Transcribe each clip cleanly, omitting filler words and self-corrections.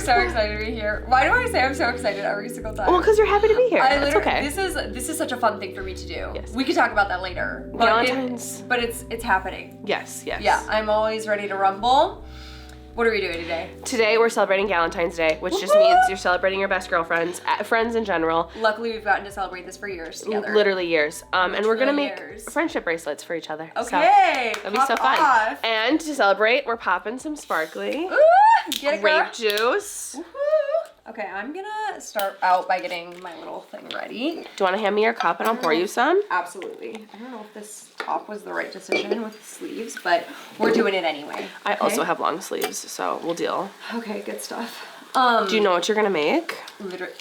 so excited to be here. Why do I say I'm so excited every single time? Well, because you're happy to be here. It's okay. This is such a fun thing for me to do. Yes. We could talk about that later. Galentine's. But it's happening. Yes. Yeah, I'm always ready to rumble. What are we doing today? Today we're celebrating Galentine's Day, which just means you're celebrating your best girlfriends, friends in general. Luckily, we've gotten to celebrate this for years together. Literally years. And we're gonna make friendship bracelets for each other. Okay, so, that'll be so fun. Off. And to celebrate, we're popping some sparkly grape juice. Woo-hoo. Okay, I'm gonna start out by getting my little thing ready. Do you want to hand me your cup and I'll pour you some? Absolutely. I don't know if this top was the right decision with the sleeves, but we're doing it anyway. I also have long sleeves, so we'll deal. Okay, good stuff. Do you know what you're gonna make? Literally.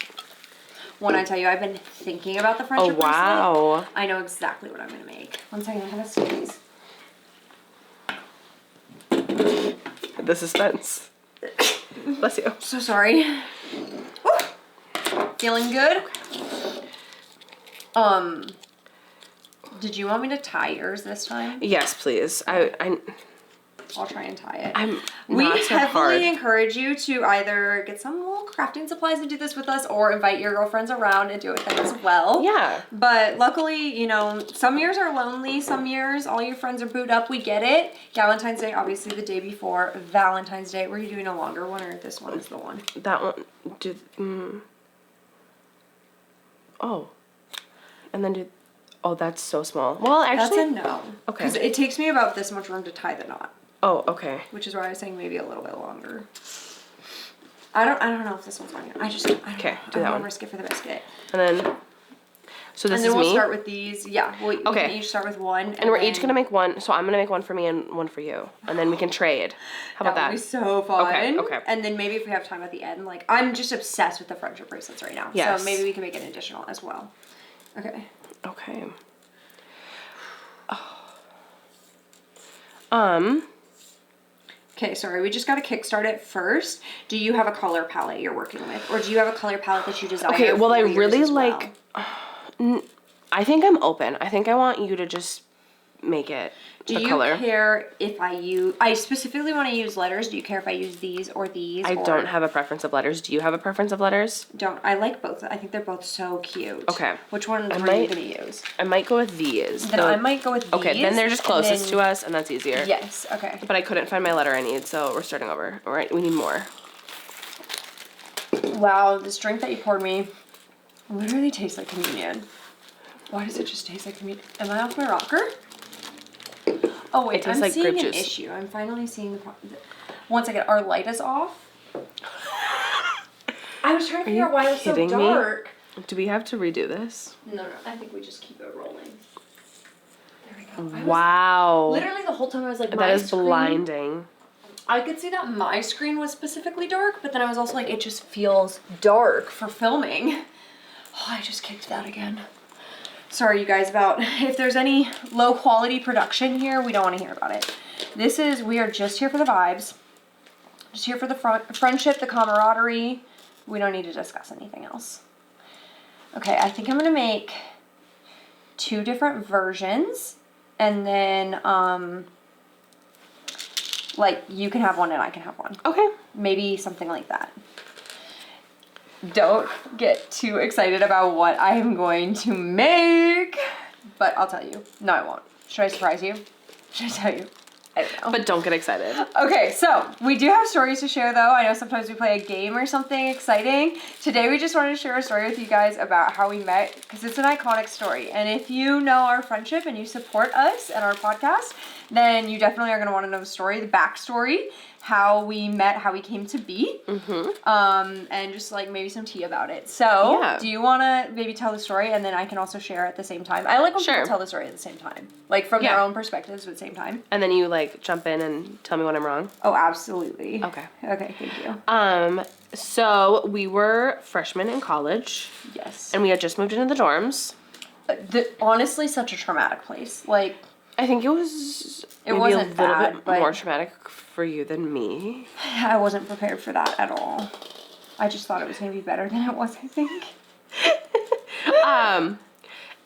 When I tell you, I've been thinking about the friendship bracelet. Wow. I know exactly what I'm gonna make. One second, I have a sneeze. The suspense. Bless you. So sorry. Woo. Feeling good? Did you want me to tie yours this time? Yes, please. I'll try and tie it. We heavily encourage you to either get some little crafting supplies and do this with us, or invite your girlfriends around and do it with them as well. Yeah. But luckily, you know, some years are lonely, some years all your friends are booed up. We get it. Galentine's Day, obviously the day before Valentine's Day. Were you doing a longer one, or this one is the one? That one. Oh. And then do. Oh, that's so small. Well, actually. That's a no. Okay. Because it takes me about this much room to tie the knot. Oh, okay. Which is why I was saying maybe a little bit longer. I don't know if this one's long enough. I don't know. Do that one. Risk it for the biscuit. And then, so this is me? And then we'll start with these. Yeah, we can each start with one. And we're each going to make one. So I'm going to make one for me and one for you. And then we can trade. How about that? That would be so fun. Okay. And then maybe if we have time at the end, like, I'm just obsessed with the friendship bracelets right now. Yes. So maybe we can make an additional as well. Okay. Okay. Okay, sorry, we just got to kickstart it first. Do you have a color palette you're working with? Or do you have a color palette that you desire? Okay, well, I really like... I think I'm open. I think I want you to just make it the color. Do you care if I specifically want to use letters. Do you care if I use these or these? I don't have a preference of letters. Do you have a preference of letters? I like both. I think they're both so cute. Okay. Which one are you going to use? I might go with these. Then I might go with these. Okay, then they're just closest to us, and that's easier. Yes, okay. But I couldn't find my letter I need, so we're starting over. All right, we need more. Wow, this drink that you poured me literally tastes like communion. Why does it just taste like communion? Am I off my rocker? Oh wait, I'm seeing an issue. I'm finally seeing the problem. One second, our light is off. I was trying to figure out why it was so dark. Do we have to redo this? No, I think we just keep it rolling. There we go. Wow. Literally the whole time I was like, that is blinding. I could see that my screen was specifically dark, but then I was also like, it just feels dark for filming. Oh, I just kicked that again. Sorry, you guys, about if there's any low quality production here, we don't want to hear about it. We are just here for the vibes. Just here for the friendship, the camaraderie. We don't need to discuss anything else. Okay, I think I'm going to make 2 different versions. And then, like, you can have one and I can have one. Okay. Maybe something like that. Don't get too excited about what I'm going to make. But I'll tell you. No, I won't. Should I surprise you? Should I tell you? I don't know. But don't get excited. Okay, so we do have stories to share, though. I know sometimes we play a game or something exciting. Today, we just wanted to share a story with you guys about how we met, because it's an iconic story. And if you know our friendship and you support us and our podcast, then you definitely are going to want to know the story, the backstory, how we met, how we came to be, and just like maybe some tea about it. So, do you want to maybe tell the story, and then I can also share at the same time? I like when people tell the story at the same time, like from their own perspectives at the same time. And then you like jump in and tell me when I'm wrong. Oh, absolutely. Okay. Okay, thank you. So we were freshmen in college. Yes. And we had just moved into the dorms. Honestly, such a traumatic place. Like, I think it was maybe wasn't a little bad, bit but more traumatic for you than me. I wasn't prepared for that at all. I just thought it was going to be better than it was, I think.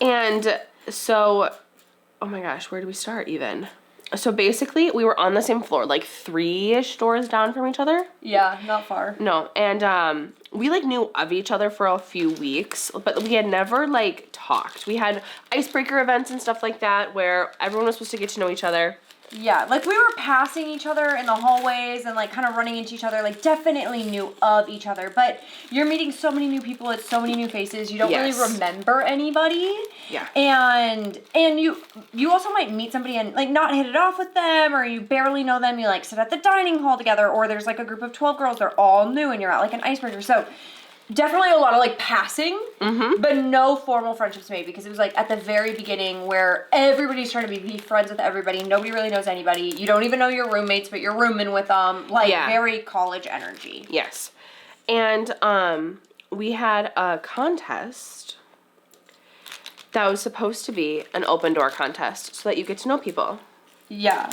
And so, oh my gosh, where do we start even? So basically, we were on the same floor, like 3-ish doors down from each other. Yeah, not far. No, and we like knew of each other for a few weeks, but we had never like talked. We had icebreaker events and stuff like that where everyone was supposed to get to know each other. Yeah, like we were passing each other in the hallways and like kind of running into each other, like definitely knew of each other. But you're meeting so many new people, it's so many new faces. You don't really remember anybody. Yeah. And you also might meet somebody and like not hit it off with them, or you barely know them. You like sit at the dining hall together, or there's like a group of 12 girls, they're all new and you're at like an icebreaker. So definitely a lot of like passing, but no formal friendships made, because it was like at the very beginning where everybody's trying to be friends with everybody. Nobody really knows anybody. You don't even know your roommates, but you're rooming with them. Like very college energy. Yes. And we had a contest that was supposed to be an open door contest so that you get to know people. Yeah.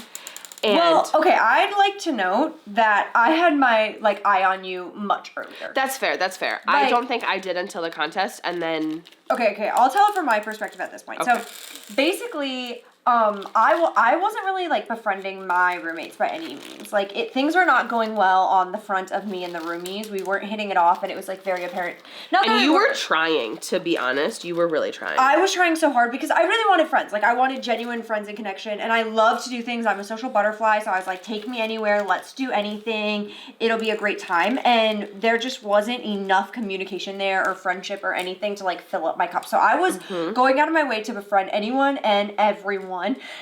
And well, okay, I'd like to note that I had my, like, eye on you much earlier. That's fair. Like, I don't think I did until the contest, and then... Okay, I'll tell it from my perspective at this point. Okay. So, basically, I wasn't really, like, befriending my roommates by any means. Like, things were not going well on the front of me and the roomies. We weren't hitting it off, and it was, like, very apparent. And you were trying, to be honest. You were really trying. I was trying so hard because I really wanted friends. Like, I wanted genuine friends and connection, and I love to do things. I'm a social butterfly, so I was like, take me anywhere. Let's do anything. It'll be a great time. And there just wasn't enough communication there or friendship or anything to, like, fill up my cup. So I was going out of my way to befriend anyone and everyone.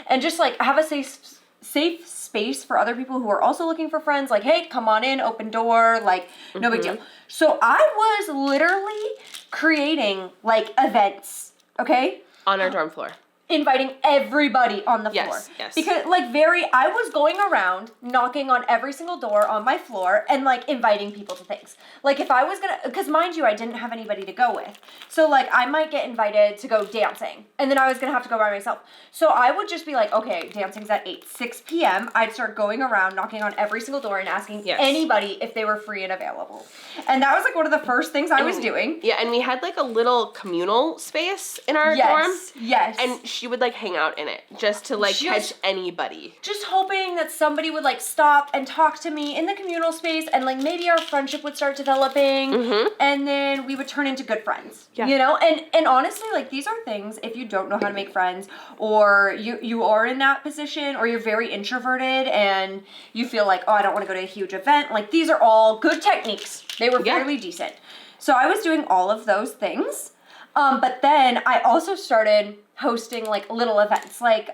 And just like have a safe space for other people who are also looking for friends. Like, hey, come on in, open door, like no big deal. So I was literally creating like events, okay? On our dorm floor. Inviting everybody on the floor. Yes. Because I was going around knocking on every single door on my floor and like inviting people to things. Like if I was because mind you, I didn't have anybody to go with. So like I might get invited to go dancing and then I was gonna have to go by myself. So I would just be like, okay, dancing's at 6 p.m. I'd start going around knocking on every single door and asking anybody if they were free and available. And that was like one of the first things I was doing. Yeah, and we had like a little communal space in our dorm. Yes. And she would like hang out in it just to like catch anybody. Just hoping that somebody would like stop and talk to me in the communal space and like maybe our friendship would start developing and then we would turn into good friends. Yeah. You know? And honestly, like these are things, if you don't know how to make friends or you are in that position or you're very introverted and you feel like, oh, I don't want to go to a huge event, like these are all good techniques. They were fairly decent. So I was doing all of those things. But then I also started hosting like little events, like,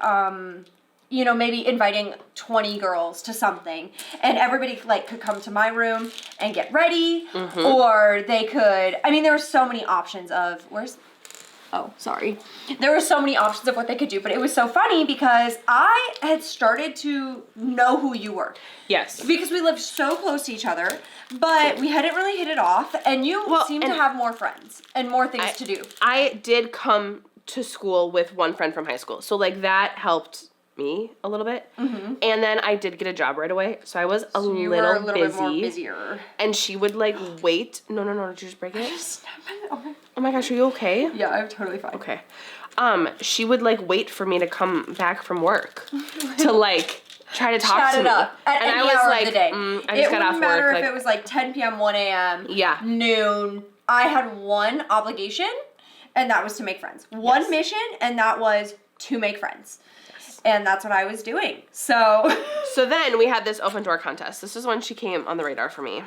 you know, maybe inviting 20 girls to something and everybody like could come to my room and get ready or they could, I mean, there were so many options of, there were so many options of what they could do, but it was so funny because I had started to know who you were. Yes. Because we lived so close to each other, but we hadn't really hit it off, and you seemed to have more friends and more things to do. I did come to school with one friend from high school, so like that helped me a little bit. And then I did get a job right away, so I was a little busy. Bit more busier. And she would like wait. No, did you just break it? Oh my gosh, are you okay? Yeah, I'm totally fine. Okay. She would like wait for me to come back from work to like try to talk to me. Up at and any I was hour like, of the day. I just got off work. It wouldn't matter if it was like 10 p.m., 1 a.m., noon. I had one obligation, and that was to make friends. One mission, and that was to make friends. And that's what I was doing. So then we had this open door contest. This is when she came on the radar for me.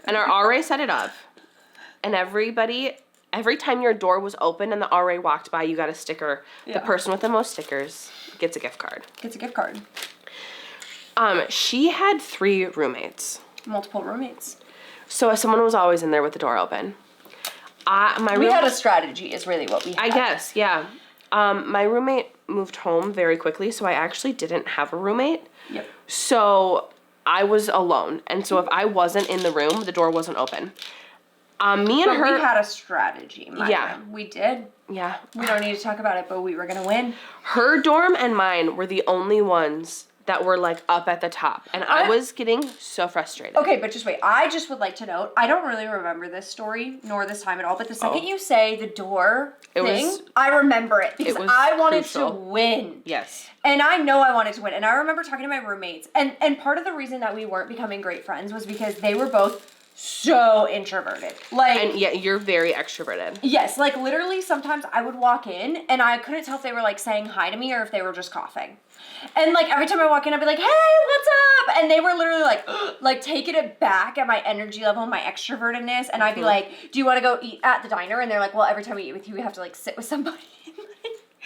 And our RA set it up. And every time your door was open and the RA walked by, you got a sticker. Yeah. The person with the most stickers gets a gift card. She had 3 roommates. Multiple roommates. So someone was always in there with the door open. We had a strategy is really what we had. I guess, yeah. My roommate moved home very quickly, so I actually didn't have a roommate. Yep. So I was alone. And so if I wasn't in the room, the door wasn't open. We had a strategy, room. We did. Yeah. We don't need to talk about it, but we were going to win. Her dorm and mine were the only ones that were like up at the top, and I was getting so frustrated. Okay, but just wait. I just would like to note, I don't really remember this story nor this time at all, but the second you say the door thing, I remember it because I wanted to win. Yes. And I know I wanted to win. And I remember talking to my roommates, and part of the reason that we weren't becoming great friends was because they were both so introverted. Like, and yeah, you're very extroverted. Yes, like literally sometimes I would walk in and I couldn't tell if they were like saying hi to me or if they were just coughing. And like every time I walk in, I'd be like, hey, what's up? And they were literally like taking it back at my energy level, my extrovertedness. And I'd be like, do you want to go eat at the diner? And they're like, well, every time we eat with you, we have to like sit with somebody.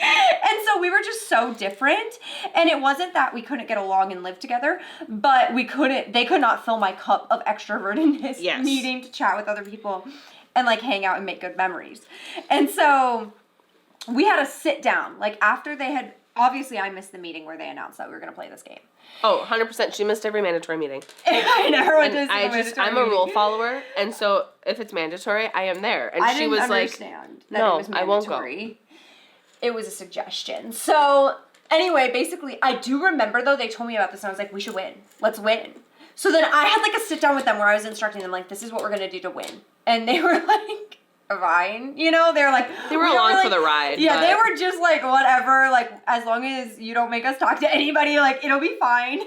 And so we were just so different. And it wasn't that we couldn't get along and live together, but they could not fill my cup of extrovertedness, needing to chat with other people and like hang out and make good memories. And so we had to sit down, like after they had, obviously I missed the meeting where they announced that we were going to play this game. Oh, 100%. She missed every mandatory meeting. I never went to a I'm a rule follower, and so if it's mandatory, I am there. And she was like, no, I won't go. It was a suggestion. So anyway, basically, I do remember though, they told me about this and I was like, we should win. Let's win. So then I had like a sit down with them where I was instructing them like, this is what we're going to do to win. And they were like, fine. You know, they were like. They were along for the ride. Yeah, they were just like, whatever. Like, as long as you don't make us talk to anybody, like, it'll be fine.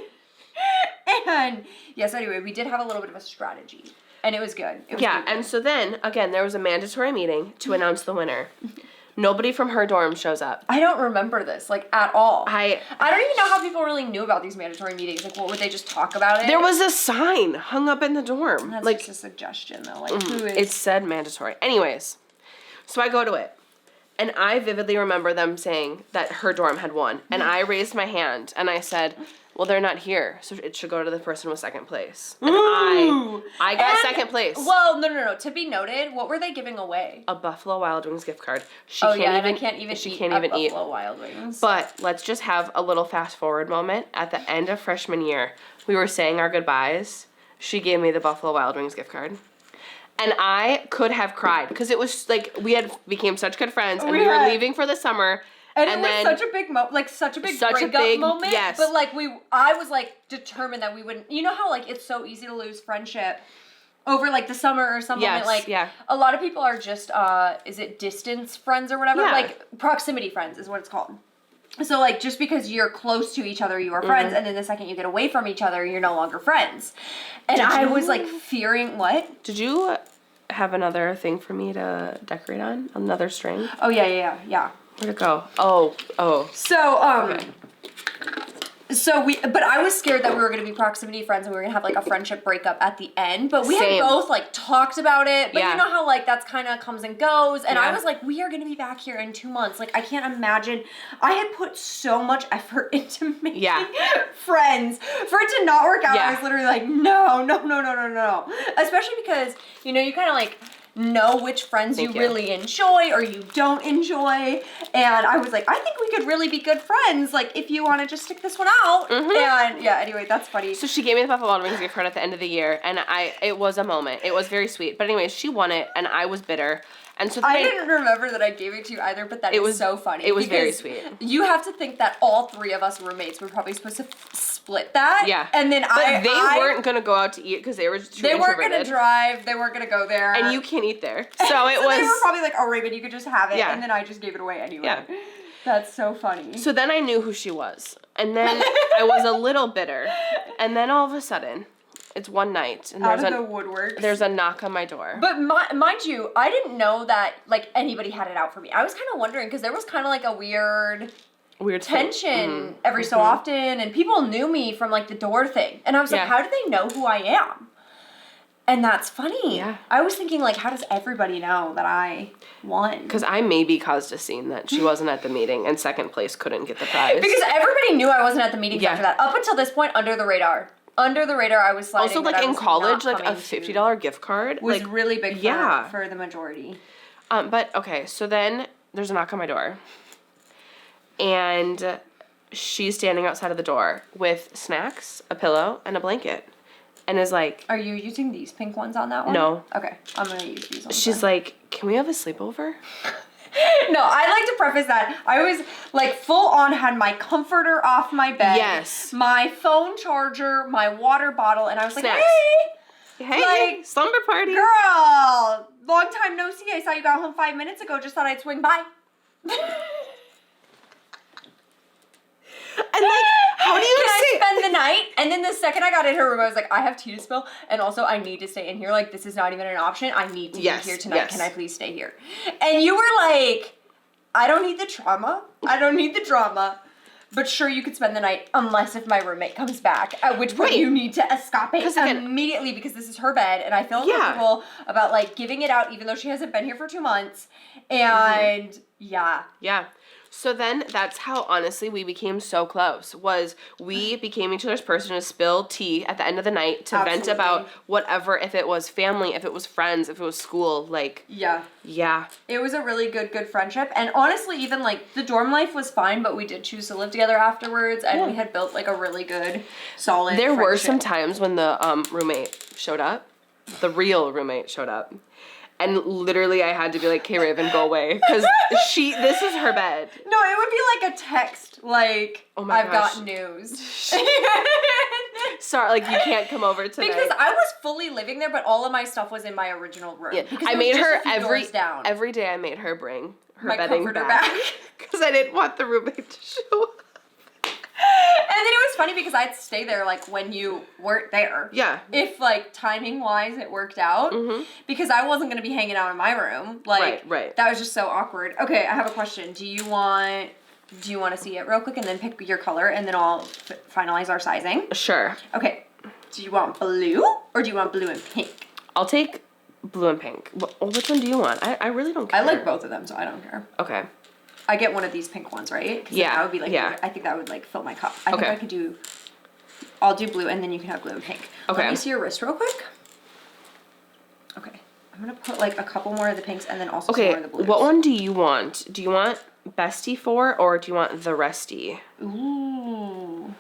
And yes, anyway, we did have a little bit of a strategy. And it was good. And so then, again, there was a mandatory meeting to announce the winner. Nobody from her dorm shows up. I don't remember this, like, at all. I don't even know how people really knew about these mandatory meetings. Like, what, would they just talk about it? There was a sign hung up in the dorm. That's like, just a suggestion, though. Like, who is... It said mandatory. Anyways, so I go to it. And I vividly remember them saying that her dorm had won. And I raised my hand, and I said... Well, they're not here, so it should go to the person with second place. And I got second place. Well, no. To be noted, what were they giving away? A Buffalo Wild Wings gift card. I can't even eat Buffalo Wild Wings. But let's just have a little fast forward moment. At the end of freshman year, we were saying our goodbyes. She gave me the Buffalo Wild Wings gift card. And I could have cried because it was like we had became such good friends and we were leaving for the summer. And it was such a big breakup moment. Yes. But like I was like determined that we wouldn't. You know how like it's so easy to lose friendship over like the summer or some moment. Like a lot of people are just is it distance friends or whatever? Yeah. Like proximity friends is what it's called. So like just because you're close to each other, you are friends, and then the second you get away from each other, you're no longer friends. And I was like fearing what? Did you have another thing for me to decorate on? Another string? Oh yeah. Where'd it go? Oh. So, but I was scared that we were going to be proximity friends and we were going to have like a friendship breakup at the end, but we had both like talked about it, but you know how like that's kind of comes and goes, and I was like, we are going to be back here in 2 months. Like, I can't imagine. I had put so much effort into making friends for it to not work out. I was literally like, no. Especially because, you know, you kind of like know which friends you really enjoy or you don't enjoy, and I was like, I think we could really be good friends, like if you want to just stick this one out. And anyway, that's funny. So she gave me the Buffalo Wild Wings gift card at the end of the year, and it was a moment. It was very sweet. But anyways, she won it, and I was bitter. And so I didn't remember that I gave it to you either, but that was so funny. It was very sweet. You have to think that all three of us roommates were probably supposed to split that. Yeah. And then they weren't going to go out to eat because they were too introverted. They weren't going to drive. They weren't going to go there. And you can't eat there. So it was... They were probably like, oh, Raven, you could just have it. Yeah. And then I just gave it away anyway. Yeah. That's so funny. So then I knew who she was. And then I was a little bitter. And then all of a sudden... It's one night, and there's the woodwork. There's a knock on my door. But mind you, I didn't know that like anybody had it out for me. I was kind of wondering because there was kind of like a weird tension every so often, and people knew me from like the door thing, and I was like, how do they know who I am? And that's funny. Yeah. I was thinking like, how does everybody know that I won? Because I maybe caused a scene that she wasn't at the meeting, and second place couldn't get the prize. Because everybody knew I wasn't at the meetings after that. Up until this point, under the radar. Under the radar, I was sliding. Also, like in college, like a $50 gift card was like, really big for the majority. But okay, so then there's a knock on my door, and she's standing outside of the door with snacks, a pillow, and a blanket, and is like, "Are you using these pink ones on that one?" No. Okay, I'm gonna use these ones. She's like, "Can we have a sleepover?" No, I like to preface that I was like full on had my comforter off my bed. Yes. My phone charger, my water bottle, and I was Snacks. like, Hey, like, slumber party. girl, long time no see. I saw you got home 5 minutes ago. Just thought I'd swing by. And like, how do you Can I say? spend the night? And then the second I got in her room, I was like, I have tea to spill, and also I need to stay in here. Like, this is not even an option. I need to be here tonight. Yes. Can I please stay here? And you were like, I don't need the trauma. I don't need the drama. But sure, you could spend the night unless if my roommate comes back, at which point you need to escape immediately because this is her bed, and I feel uncomfortable about like giving it out even though she hasn't been here for 2 months. And yeah. So then that's how honestly we became so close. Was we became each other's person to spill tea at the end of the night to vent about whatever, if it was family, if it was friends, if it was school, like yeah. It was a really good friendship, and honestly, even like the dorm life was fine, but we did choose to live together afterwards, and we had built like a really good, solid. There friendship. were some times when the roommate showed up, the real roommate showed up. And literally, I had to be like, "Okay, Raven, go away," because this is her bed. No, it would be like a text, like, "Oh my gosh, got news." Sorry, like you can't come over tonight. Because I was fully living there, but all of my stuff was in my original room. Yeah, I made her every day. I made her bring her bedding back because I didn't want the roommate to show up. And then it was funny because I'd stay there like when you weren't there. Yeah. If like timing wise it worked out. Because I wasn't going to be hanging out in my room. Like right. That was just so awkward. Okay, I have a question. Do you want to see it real quick and then pick your color and then I'll finalize our sizing? Sure. Okay. Do you want blue or do you want blue and pink? I'll take blue and pink. Which one do you want? I really don't care. I like both of them, so I don't care. Okay. I get one of these pink ones, right? Yeah. That would be like, I think that would like fill my cup. I think I could do, I'll do blue and then you can have blue and pink. Okay. Let me see your wrist real quick. Okay. I'm going to put like a couple more of the pinks and then also some more of the blues. What one do you want? Do you want Bestie 4 or do you want the Resty? Ooh.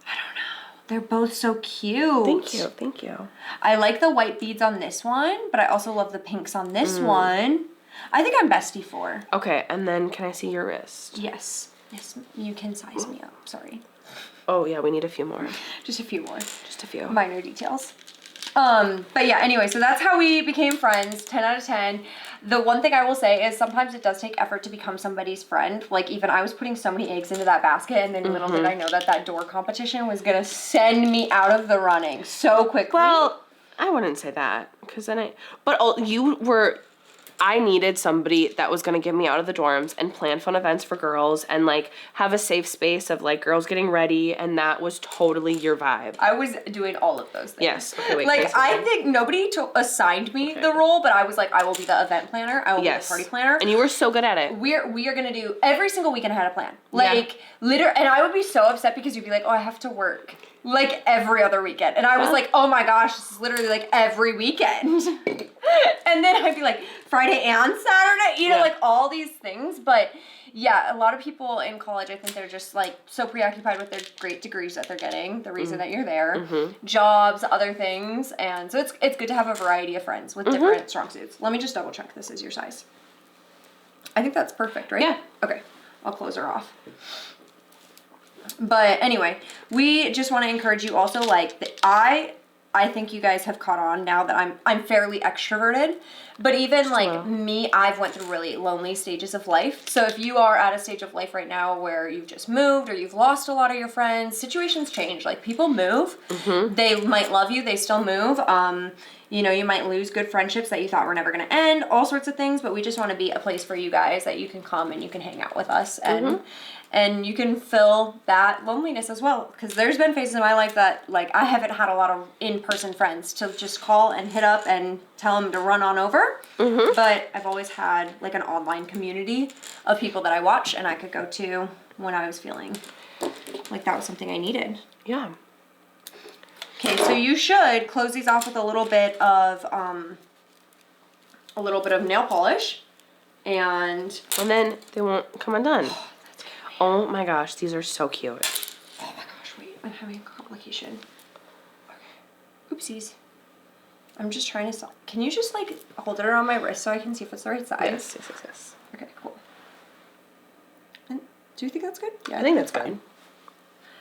I don't know. They're both so cute. Thank you. I like the white beads on this one, but I also love the pinks on this one. I think I'm Bestie 4. Okay, and then can I see your wrist? Yes, you can size me up. Sorry. Oh yeah, we need a few more. Just a few more. Just a few. Minor details. But yeah, anyway, so that's how we became friends, 10 out of 10. The one thing I will say is sometimes it does take effort to become somebody's friend. Like, even I was putting so many eggs into that basket, and then little did I know that door competition was going to send me out of the running so quickly. Well, I wouldn't say that, because then I needed somebody that was going to get me out of the dorms and plan fun events for girls and, like, have a safe space of, like, girls getting ready, and that was totally your vibe. I was doing all of those things. Yes. Okay, wait. Like, I think nobody assigned me the role, but I was like, I will be the event planner. I will be the party planner. And you were so good at it. We are going to do, every single weekend I had a plan. Like, and I would be so upset because you'd be like, oh, I have to work. Like, every other weekend. And I was like, oh my gosh, this is literally, like, every weekend. And then I'd be like, Friday and Saturday, you know, like, all these things. But, yeah, a lot of people in college, I think they're just, like, so preoccupied with their great degrees that they're getting, the reason that you're there, jobs, other things. And so it's good to have a variety of friends with different strong suits. Let me just double check this is your size. I think that's perfect, right? Yeah. Okay, I'll close her off. But anyway, we just want to encourage you also, like, I think you guys have caught on now that I'm fairly extroverted, but even like me, I've went through really lonely stages of life. So if you are at a stage of life right now where you've just moved or you've lost a lot of your friends, situations change. Like, people move. They might love you, they still move. You know, you might lose good friendships that you thought were never going to end, all sorts of things, but we just want to be a place for you guys that you can come and you can hang out with us and you can fill that loneliness as well. Because there's been phases in my life that, like, I haven't had a lot of in-person friends to just call and hit up and tell them to run on over. But I've always had, like, an online community of people that I watch and I could go to when I was feeling like that was something I needed. Yeah. Okay, so you should close these off with a little bit of nail polish, and then they won't come undone. Oh my gosh, these are so cute. Oh my gosh, wait, I'm having a complication. Okay. Oopsies. I'm just trying to can you just like hold it around my wrist so I can see if it's the right size? Yes. Okay, cool. And do you think that's good? Yeah, I think that's good.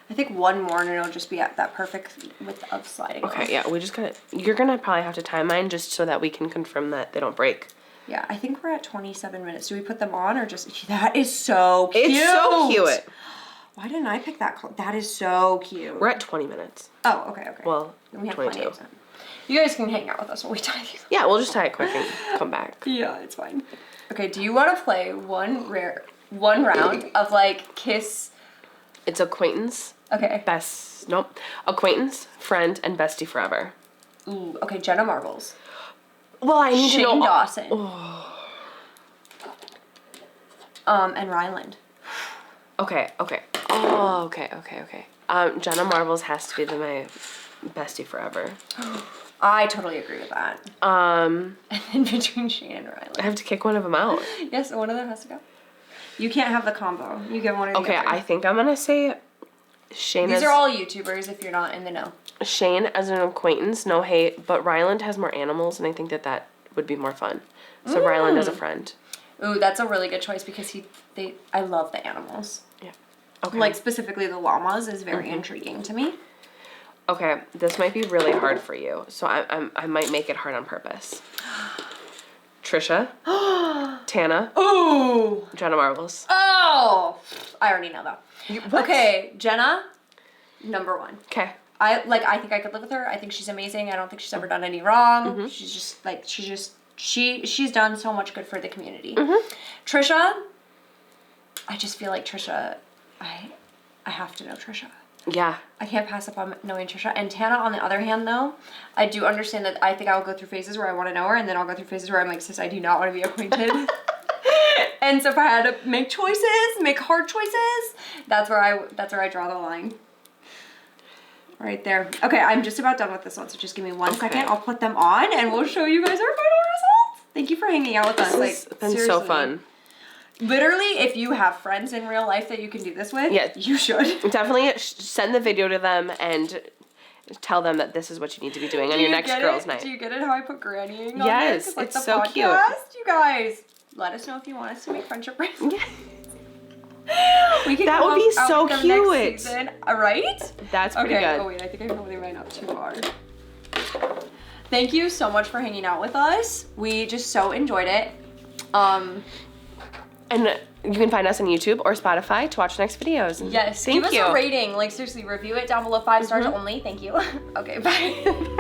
I think one more and it'll just be at that perfect width of sliding Okay, off. yeah, you're gonna probably have to time mine just so that we can confirm that they don't break. Yeah, I think we're at 27 minutes. Do we put them on or just, that is so cute. It's so cute. Why didn't I pick that? That is so cute. We're at 20 minutes. Oh, okay. Well, we have 22. plenty of time. You guys can hang out with us while we tie these. Yeah, we'll just tie it quick and come back. Yeah, it's fine. Okay, do you want to play one round of like kiss? It's acquaintance. Okay. Acquaintance, friend, and bestie forever. Ooh, okay, Jenna Marbles. Well, I need Shane to know. Dawson. And Ryland. Okay. Oh, okay. Jenna Marbles has to be my bestie forever. I totally agree with that. And then between Shane and Ryland. I have to kick one of them out. Yes, one of them has to go. You can't have the combo. You get one or the other. Okay, I think I'm gonna say Shane. These are all YouTubers if you're not in the know. Shane as an acquaintance, no hate, but Ryland has more animals, and I think that would be more fun. So Ryland as a friend. Ooh, that's a really good choice because I love the animals. Yeah. Okay. Like specifically the llamas is very intriguing to me. Okay, this might be really hard for you, so I might make it hard on purpose. Trisha, Tana, Ooh, Jenna Marbles. oh, I already know that. Okay, Jenna, number one. Okay. I think I could live with her. I think she's amazing. I don't think she's ever done any wrong. She's just like she's done so much good for the community. Trisha, I just feel like Trisha, I have to know Trisha. Yeah. I can't pass up on knowing Trisha. And Tana, on the other hand, though, I do understand that I think I'll go through phases where I want to know her, and then I'll go through phases where I'm like, sis, I do not want to be acquainted. And so if I had to make hard choices, that's where I draw the line. Right there. Okay, I'm just about done with this one, so just give me one second. I'll put them on, and we'll show you guys our final results. Thank you for hanging out with us. This has been so fun. Literally, if you have friends in real life that you can do this with, you should. Definitely send the video to them and tell them that this is what you need to be doing on your next girls' night. Do you get it how I put grannying on yes, there? Like it's the so podcast? cute. You guys, let us know if you want us to make friendship bracelets. That would be so cute. Right? That's pretty good. Oh wait, I think I probably ran up too hard. Thank you so much for hanging out with us. We just so enjoyed it. And you can find us on YouTube or Spotify to watch the next videos. Yes, Thank give you. us a rating. Like seriously, review it down below 5 stars only. Thank you. Okay, bye.